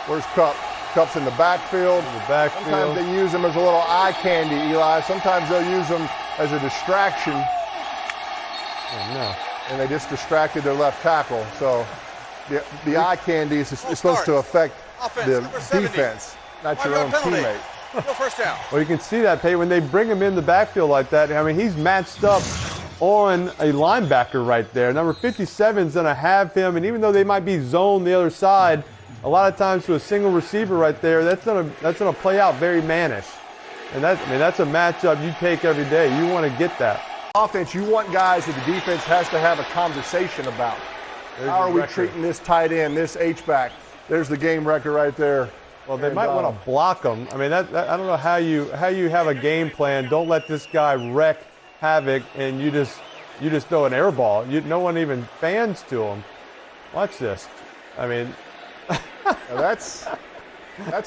Where's Cup? Cup's in the backfield. Sometimes they use him as a little eye candy, Eli. Sometimes they'll use him as a distraction. Oh, no. And they just distracted their left tackle. So the eye candy is supposed to affect the defense, not your own teammate. No first down. Well, you can see that, Peyton, when they bring him in the backfield like that. I mean, he's matched up on a linebacker right there. Number 57 is going to have him, and even though they might be zoned the other side, a lot of times to a single receiver right there, that's gonna play out very mannish. And that's a matchup you take every day. You want to get that. Offense, you want guys that the defense has to have a conversation about. How are we treating this tight end, this H-back? There's the game record right there. Well, they might want to block him. I mean, I don't know how you have a game plan. Don't let this guy wreak havoc, and you just throw an air ball. No one even fans to him. Watch this. I mean, that's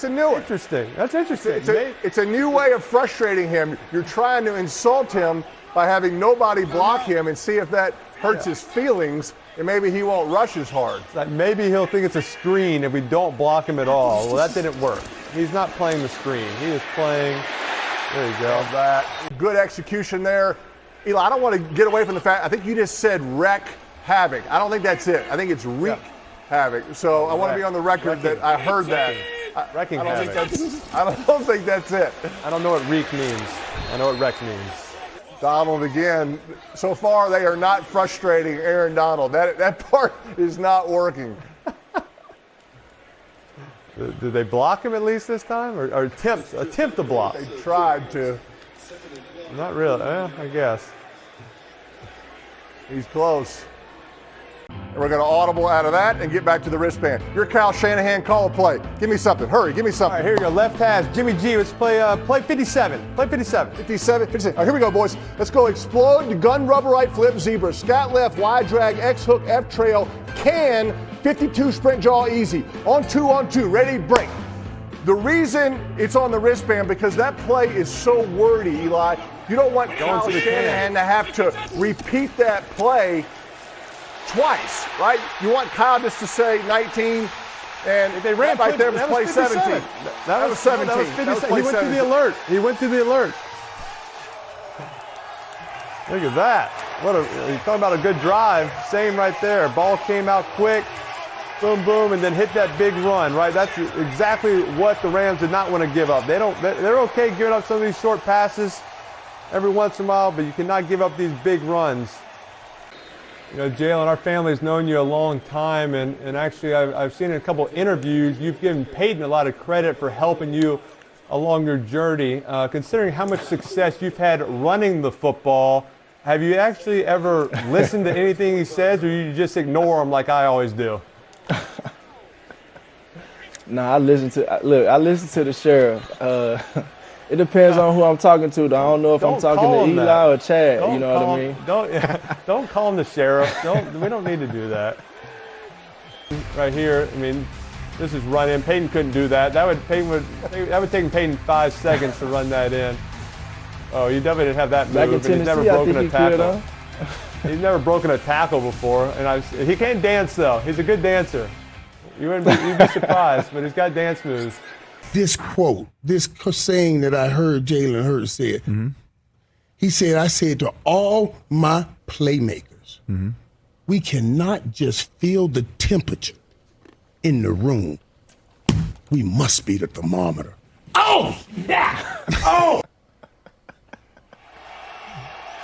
a new one. Interesting. That's interesting. It's a new way of frustrating him. You're trying to insult him by having nobody block him and see if that hurts his feelings, and maybe he won't rush as hard. Like maybe he'll think it's a screen if we don't block him at all. Well, that didn't work. He's not playing the screen. He is playing. There you go. That good execution there. Eli, I don't want to get away from the fact, I think you just said wreck havoc. I don't think that's it. I think it's wreak havoc. So I want to be on the record that I heard that. I don't think that's it. I don't know what wreak means. I know what wreck means. Donald again. So far, they are not frustrating Aaron Donald. That part is not working. Did they block him at least this time, or attempt to block? They tried to. Not really. I guess. He's close. And we're going to audible out of that and get back to the wristband. You're Kyle Shanahan. Call a play. Give me something. Hurry. Give me something. All right, here you go. Left hash. Jimmy G. Let's play 57. Play 57. 57. All right, here we go, boys. Let's go. Explode, gun, rubber right, flip, zebra, scat left, wide drag, X hook, F trail, can, 52 sprint jaw easy. On two. Ready, break. The reason it's on the wristband because that play is so wordy, Eli. You don't want Kyle Shanahan to have to repeat that play twice, right? You want Kyle just to say 19, and if they ran right there was play 17. That was 17. That was 57. He went through the alert. Look at that. You're talking about a good drive. Same right there. Ball came out quick. Boom, boom, and then hit that big run, right? That's exactly what the Rams did not want to give up. They're okay giving up some of these short passes every once in a while, but you cannot give up these big runs. You know, Jalen, our family's known you a long time, and actually I've seen in a couple interviews, you've given Peyton a lot of credit for helping you along your journey. Considering how much success you've had running the football, have you actually ever listened to anything he says, or you just ignore him like I always do? I listen to the sheriff. It depends on who I'm talking to. I don't know if I'm talking to Eli or Chad. You know what I mean? Don't call him the sheriff. We don't need to do that. Right here, I mean, this is run in. Peyton couldn't do that. That would take Peyton 5 seconds to run that in. Oh, you definitely didn't have that move. Back in Tennessee, he's never broken a tackle. Could, He's never broken a tackle before, and he can dance though. He's a good dancer. You'd be surprised, but he's got dance moves. This quote, this saying that I heard Jalen Hurts said, he said, I said to all my playmakers, we cannot just feel the temperature in the room. We must be the thermometer. Oh, yeah. Oh.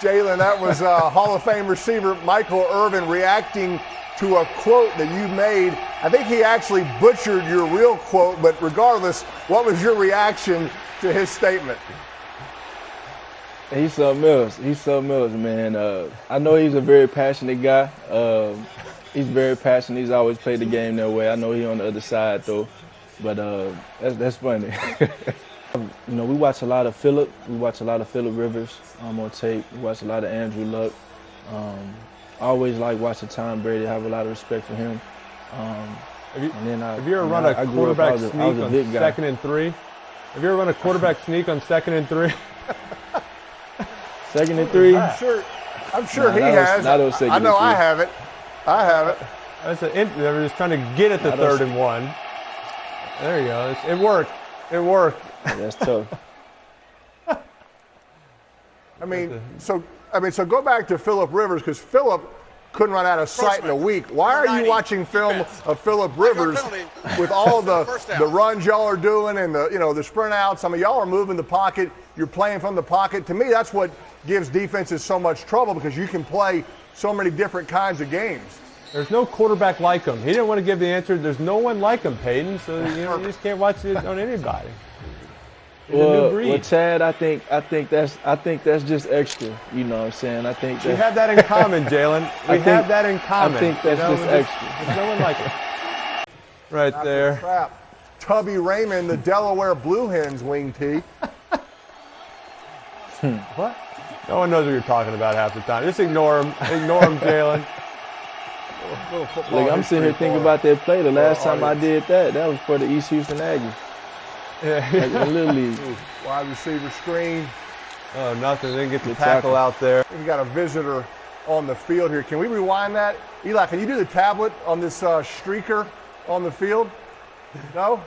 Jalen, that was Hall of Fame receiver Michael Irvin reacting to a quote that you made. I think he actually butchered your real quote, but regardless, what was your reaction to his statement? He's something else. Man. I know he's a very passionate guy. He's very passionate. He's always played the game that way. I know he's on the other side, though. But that's funny. You know, we watch a lot of Phillip. We watch a lot of Phillip Rivers on tape. We watch a lot of Andrew Luck. I always like watching Tom Brady. I have a lot of respect for him. Have you ever run a quarterback sneak on 2nd and 3? Have you ever run a quarterback sneak on 2nd and 3? 2nd and 3? I'm sure he has. I know I have it. They were just trying to get at the 3rd and 1. There you go. It worked. It worked. That's tough. So go back to Phillip Rivers, because Phillip couldn't run out of sight in a week. Why are you watching film of Phillip Rivers with all the runs y'all are doing and the sprint outs? I mean, y'all are moving the pocket. You're playing from the pocket. To me, that's what gives defenses so much trouble, because you can play so many different kinds of games. There's no quarterback like him. He didn't want to give the answer. There's no one like him, Peyton. So you just can't watch it on anybody. Well, Chad, I think that's just extra. You know what I'm saying? I think we have that in common, Jalen. We have that in common. I think that's just extra. There's no one like it. Right there. Trap. Tubby Raymond, the Delaware Blue Hens wing tee. What? No one knows what you're talking about half the time. Just ignore him. Ignore him, Jalen. Look, I'm sitting here thinking about that play. The last time I did that was for the East Houston Aggies. Yeah. Like in Little League. Wide receiver screen. Oh, nothing. They didn't get the tackle out there. We got a visitor on the field here. Can we rewind that? Eli, can you do the tablet on this streaker on the field? No?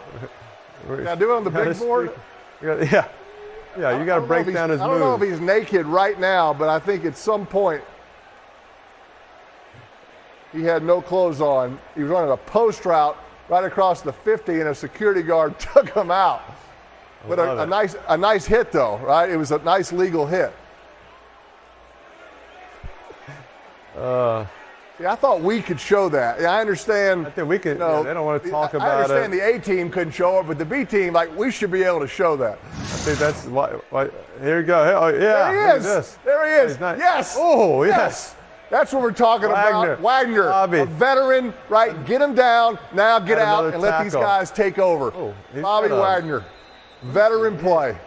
Can I do it on the big board? Yeah. Yeah, you got to break down his moves. I don't know if he's naked right now, but I think at some point he had no clothes on. He was running a post route right across the 50, and a security guard took him out. But a nice hit, though, right? It was a nice legal hit. I thought we could show that. I understand. I think we could. They don't want to talk about it. I understand the A team couldn't show it, but the B team, we should be able to show that. I think that's why. Here you go. Oh, yeah. There he is. There he is. Yes. Oh, yes. That's what we're talking about. Wagner, Bobby. A veteran, right? Get him down. Now get out and let these guys take over. Oh, Bobby Wagner, veteran play.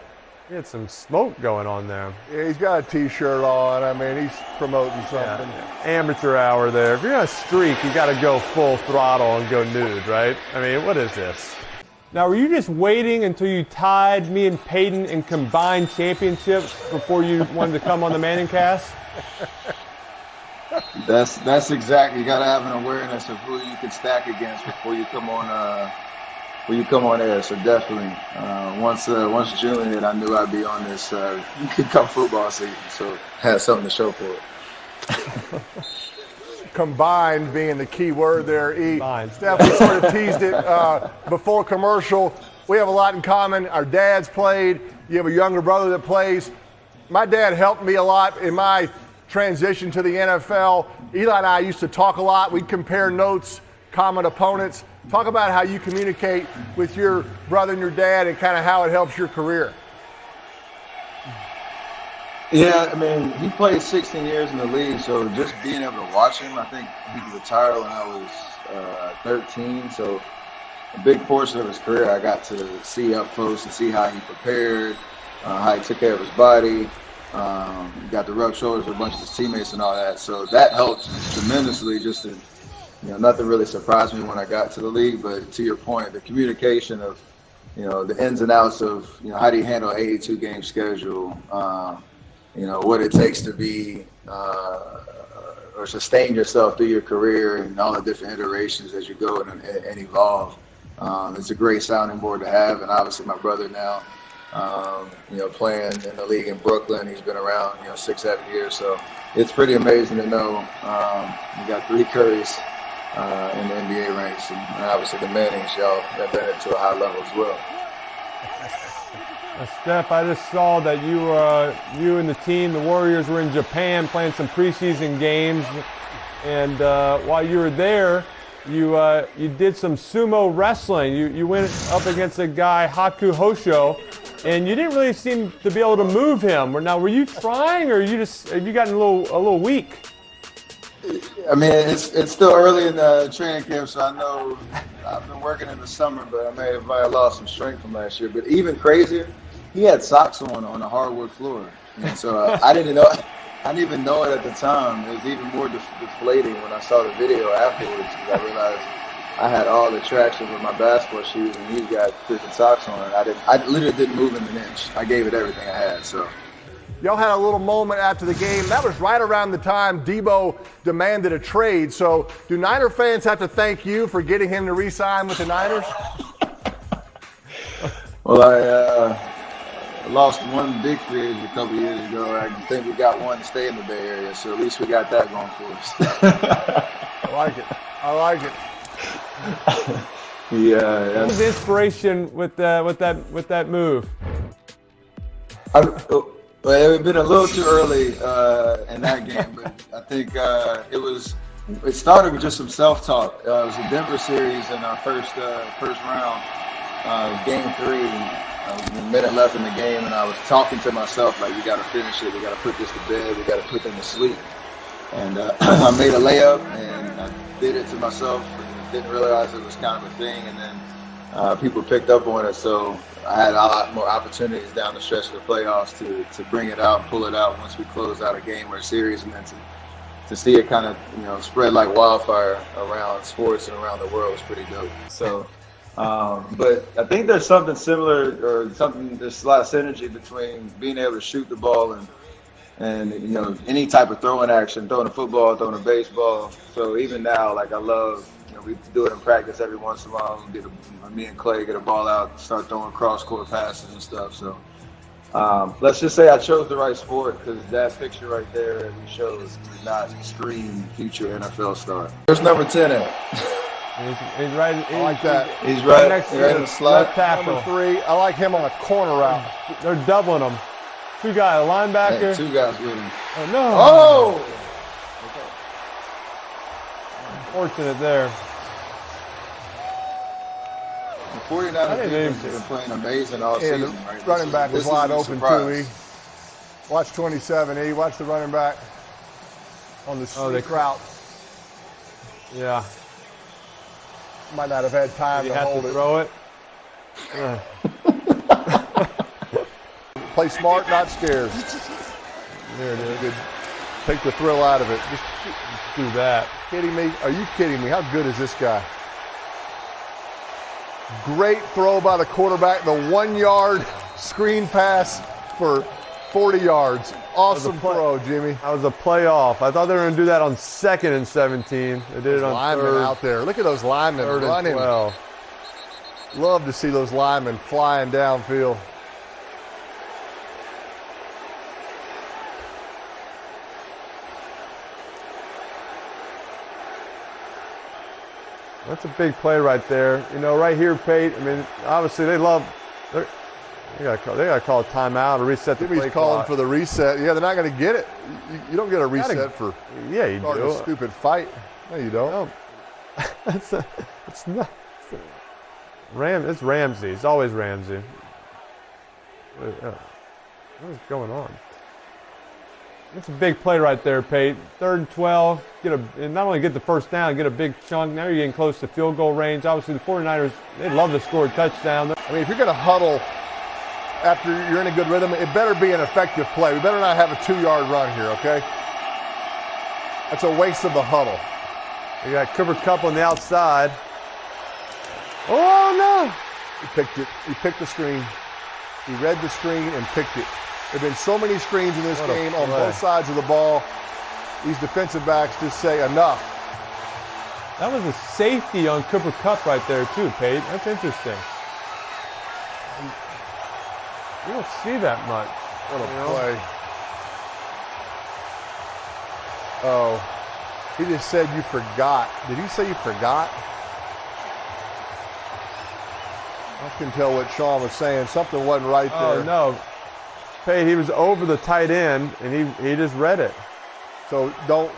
He had some smoke going on there. Yeah, he's got a T-shirt on. I mean, he's promoting something. Yeah. Amateur hour there. If you're going to streak, you got to go full throttle and go nude, right? I mean, what is this? Now, were you just waiting until you tied me and Peyton in combined championships before you wanted to come on the Manning Cast? That's exactly. You got to have an awareness of who you can stack against before you come on. Air, so definitely. Once June hit, I knew I'd be on this come football season, so had something to show for it. Combined being the key word there, E. Steph, we sort of teased it before commercial. We have a lot in common. Our dads played. You have a younger brother that plays. My dad helped me a lot in my transition to the NFL. Eli and I used to talk a lot. We'd compare notes, common opponents. Talk about how you communicate with your brother and your dad and kind of how it helps your career. Yeah, I mean, he played 16 years in the league, so just being able to watch him, I think he retired when I was 13, so a big portion of his career I got to see up close and see how he prepared, how he took care of his body. Got to rub shoulders with a bunch of his teammates and all that, so that helped tremendously. Just to, nothing really surprised me when I got to the league, but to your point, the communication of, the ins and outs of, how do you handle an 82-game schedule, what it takes to be or sustain yourself through your career and all the different iterations as you go and evolve. It's a great sounding board to have, and obviously my brother now, playing in the league in Brooklyn. He's been around, 6-7 years. So it's pretty amazing to know you got 3 Currys in the NBA ranks, and obviously the Mannings, y'all have been it to a high level as well. Steph, I just saw that you and the team, the Warriors, were in Japan playing some preseason games, and while you were there, you did some sumo wrestling. You went up against a guy, Haku Hosho, and you didn't really seem to be able to move him. Now, were you trying, or have you gotten a little weak? I mean, it's still early in the training camp, so I know I've been working in the summer, but I may have lost some strength from last year. But even crazier, he had socks on a hardwood floor, and so I didn't even know it at the time. It was even more deflating when I saw the video afterwards, because I realized I had all the traction with my basketball shoes, and he's got freaking socks on. I literally didn't move him an inch. I gave it everything I had. So. Y'all had a little moment after the game. That was right around the time Debo demanded a trade. So do Niner fans have to thank you for getting him to re-sign with the Niners? Well, I lost one big free agent a couple years ago. I think we got one to stay in the Bay Area, so at least we got that going for us. I like it. I like it. Yeah. What was the inspiration with that move? Well, it had been a little too early in that game, but I think it started with just some self-talk. It was a Denver series in our first round, game 3. A minute left in the game, and I was talking to myself like, we got to finish it. We got to put this to bed. We got to put them to sleep. And I made a layup, and I did it to myself. And didn't realize it was kind of a thing, and then people picked up on it. So I had a lot more opportunities down the stretch of the playoffs to bring it out and pull it out once we closed out a game or a series, and then to see it kind of spread like wildfire around sports and around the world was pretty dope. So. But I think there's something similar, there's a lot of synergy between being able to shoot the ball and any type of throwing action, throwing a football, throwing a baseball. So even now, like I love, we do it in practice every once in a while. Me and Clay get a ball out, start throwing cross-court passes and stuff. So let's just say I chose the right sport, because that picture right there that we showed does not scream future NFL star. Where's number 10 at? He's right. I like that. He's right next to in the slot. left tackle. Number 3. I like him on a corner route. They're doubling him. 2 guys, a linebacker. Hey, 2 guys with him. Oh no! Oh! Fortunate there. The 49ers defense has been playing amazing all And season. the Right? running back This was wide isn't a open surprise. too, E. Watch 27, E. Watch the running back on the sneak route. Yeah. Might not have had time Did to he have hold to it. throw it? Play smart, not scared. There it is. Good. Take the thrill out of it. Just Do that. kidding me? Are you kidding me? How good is this guy? Great throw by the quarterback. The 1-yard screen pass for 40 yards. Awesome throw, Jimmy. That was a playoff. I thought they were going to do that on 2nd and 17. They did it on Linemen 3rd. out there. Look at those linemen 3rd and running. 12. Love to see those linemen flying downfield. That's a big play right there. Right here, Peyton. I mean, obviously they gotta call a timeout or reset the play Jimmy's calling clock. for the reset. Yeah, they're not going to get it. You don't get a reset Gotta- for Yeah, you starting do. a stupid fight. No, you don't. No. It's not. It's Ramsey. It's always Ramsey. What is going on? That's a big play right there, Pate. 3rd and 12. And not only get the first down, get a big chunk. Now you're getting close to field goal range. Obviously, the 49ers, they'd love to score a touchdown. I mean, if you're going to huddle after you're in a good rhythm, it better be an effective play. We better not have a 2-yard run here, okay? That's a waste of the huddle. You got Cooper Kupp on the outside. Oh, no. He picked it. He picked the screen. He read the screen and picked it. There have been so many screens in this What a game on play. both sides of the ball. These defensive backs just say enough. That was a safety on Cooper Kupp right there, too, Pate. That's interesting. You don't see that much. What a play. Oh, he just said you forgot. Did he say you forgot? I can tell what Sean was saying. Something wasn't right there. Oh, no. Pate, he was over the tight end, and he just read it. So don't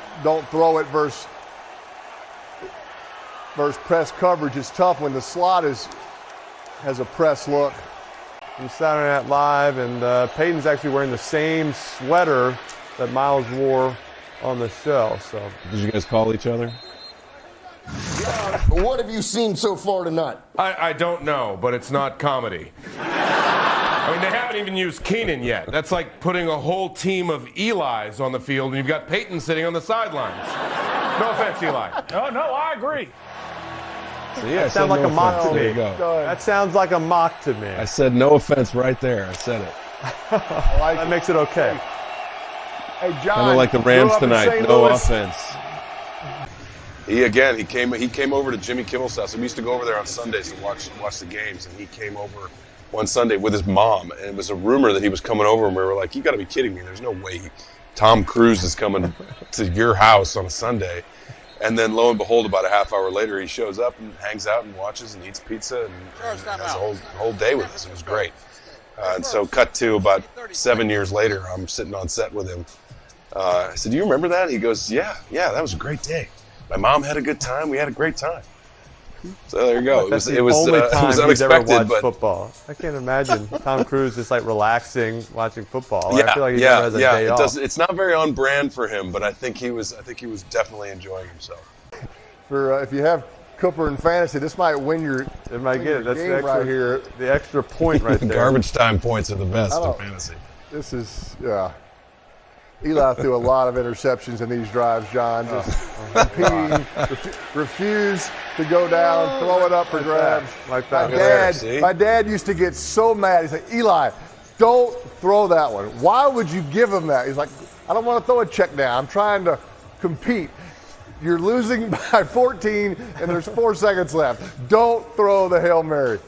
throw it versus press coverage. It's tough when the slot has a press look. From Saturday Night Live, and Peyton's actually wearing the same sweater that Miles wore on the show. So, did you guys call each other? What have you seen so far tonight? I don't know, but it's not comedy. I mean, they haven't even used Keenan yet. That's like putting a whole team of Eli's on the field, and you've got Peyton sitting on the sidelines. No offense, Eli. No, I agree. So yeah, that sounds like a mock to There me. you go. That sounds like a mock to me. I said no offense right there. I said it. That makes it okay. Hey, John. Kind of like the grew Rams up in tonight. St. No Louis. offense. He came over to Jimmy Kimmel's house. We used to go over there on Sundays to watch the games, and he came over one Sunday with his mom, and it was a rumor that he was coming over, and we were like, you got to be kidding me. There's no way Tom Cruise is coming to your house on a Sunday. And then lo and behold, about a half hour later, he shows up and hangs out and watches and eats pizza and has a whole day with us. It was great. And so cut to about 7 years later, I'm sitting on set with him. I said, do you remember that? He goes, yeah, that was a great day. My mom had a good time. We had a great time. So there you go. That's It was he's ever unexpected, watched but football. I can't imagine Tom Cruise just like relaxing, watching football. yeah, I feel like he never has a day off. It's not very on brand for him, but I think he was definitely enjoying himself. For if you have Cooper in fantasy, this might win your. It might get it. That's game the extra, right here. the extra point right there. Garbage time points are the best in fantasy. This is Eli threw a lot of interceptions in these drives, John. Just competing, refuse to go down, throw it up for grabs. Like that. My dad used to get so mad. He's like, Eli, don't throw that one. Why would you give him that? He's like, I don't want to throw a check down. I'm trying to compete. You're losing by 14, and there's 4 seconds left. Don't throw the Hail Mary.